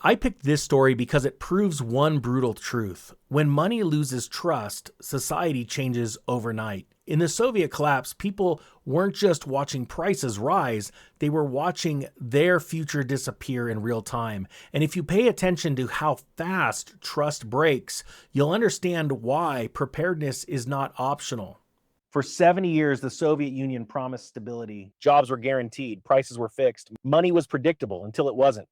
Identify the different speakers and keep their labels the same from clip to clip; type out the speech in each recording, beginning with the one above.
Speaker 1: I picked this story because it proves one brutal truth. When money loses trust, society changes overnight. In the Soviet collapse, people weren't just watching prices rise, they were watching their future disappear in real time. And if you pay attention to how fast trust breaks, you'll understand why preparedness is not optional. For 70 years, the Soviet Union promised stability. Jobs were guaranteed, prices were fixed, money was predictable until it wasn't.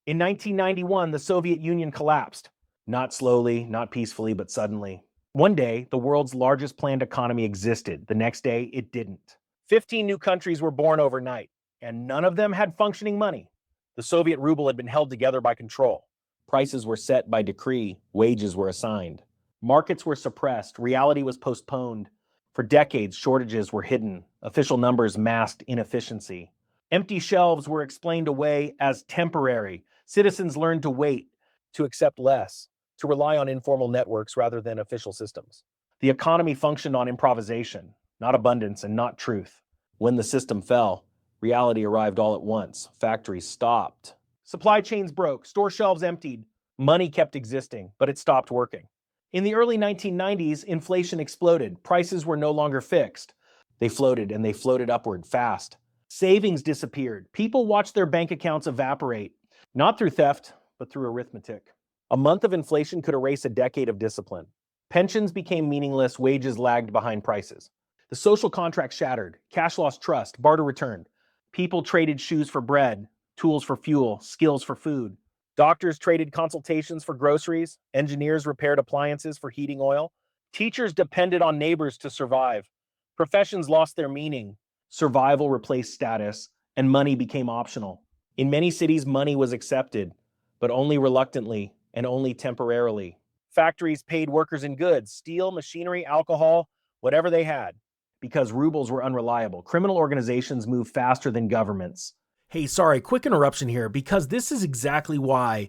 Speaker 1: In 1991, the Soviet Union collapsed. Not slowly, not peacefully, but suddenly. One day, the world's largest planned economy existed. The next day, it didn't. 15 new countries were born overnight, and none of them had functioning money. The Soviet ruble had been held together by control. Prices were set by decree, wages were assigned. Markets were suppressed, reality was postponed. For decades, shortages were hidden. Official numbers masked inefficiency. Empty shelves were explained away as temporary. Citizens learned to wait, to accept less, to rely on informal networks rather than official systems. The economy functioned on improvisation, not abundance and not truth. When the system fell, reality arrived all at once. Factories stopped. Supply chains broke, store shelves emptied. Money kept existing, but it stopped working. In the early 1990s, inflation exploded. Prices were no longer fixed. They floated, and they floated upward fast. Savings disappeared. People watched their bank accounts evaporate, not through theft, but through arithmetic. A month of inflation could erase a decade of discipline. Pensions became meaningless, wages lagged behind prices. The social contract shattered, cash lost trust, barter returned. People traded shoes for bread, tools for fuel, skills for food. Doctors traded consultations for groceries, engineers repaired appliances for heating oil. Teachers depended on neighbors to survive. Professions lost their meaning. Survival replaced status, and money became optional. In many cities, money was accepted, but only reluctantly and only temporarily. Factories paid workers in goods, steel, machinery, alcohol, whatever they had, because rubles were unreliable. Criminal organizations moved faster than governments. Hey, sorry, quick interruption here, because this is exactly why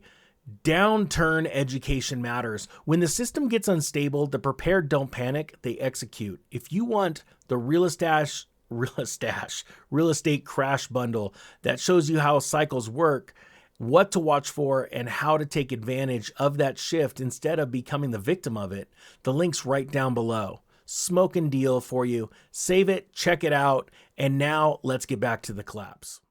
Speaker 1: downturn education matters. When the system gets unstable, the prepared don't panic, they execute. If you want the real estate crash bundle that shows you how cycles work, what to watch for, and how to take advantage of that shift instead of becoming the victim of it, the link's right down below. Smoking deal for you. Save it, check it out, and now let's get back to the collapse.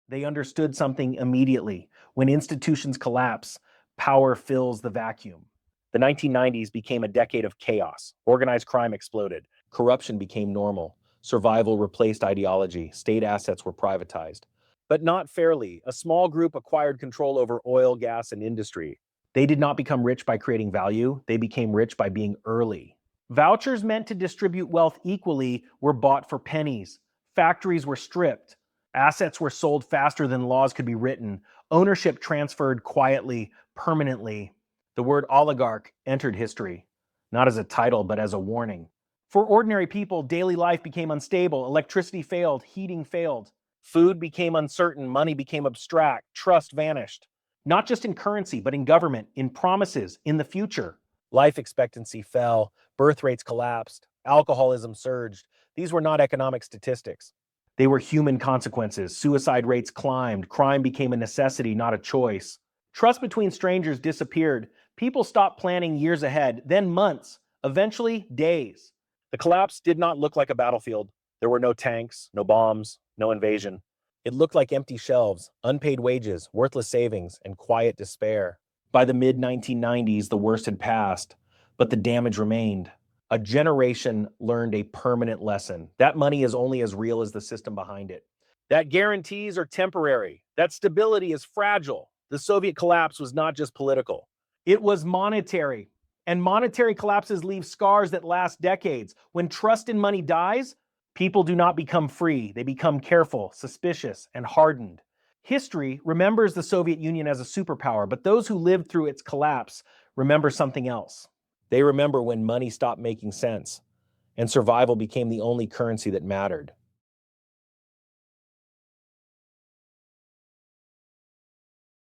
Speaker 1: They understood something immediately. When institutions collapse, power fills the vacuum. The 1990s became a decade of chaos. Organized crime exploded. Corruption became normal. Survival replaced ideology. State assets were privatized. But not fairly. A small group acquired control over oil, gas, and industry. They did not become rich by creating value. They became rich by being early. Vouchers meant to distribute wealth equally were bought for pennies. Factories were stripped. Assets were sold faster than laws could be written. Ownership transferred quietly, permanently. The word oligarch entered history, not as a title, but as a warning. For ordinary people, daily life became unstable. Electricity failed, heating failed. Food became uncertain, money became abstract, trust vanished. Not just in currency, but in government, in promises, in the future. Life expectancy fell, birth rates collapsed, alcoholism surged. These were not economic statistics. They were human consequences. Suicide rates climbed. Crime became a necessity, not a choice. Trust between strangers disappeared. People stopped planning years ahead, then months, eventually days. The collapse did not look like a battlefield. There were no tanks, no bombs, no invasion. It looked like empty shelves, unpaid wages, worthless savings, and quiet despair. By the mid-1990s, the worst had passed, but the damage remained. A generation learned a permanent lesson. That money is only as real as the system behind it. That guarantees are temporary. That stability is fragile. The Soviet collapse was not just political. It was monetary. And monetary collapses leave scars that last decades. When trust in money dies, people do not become free. They become careful, suspicious, and hardened. History remembers the Soviet Union as a superpower, but those who lived through its collapse remember something else. They remember when money stopped making sense and survival became the only currency that mattered.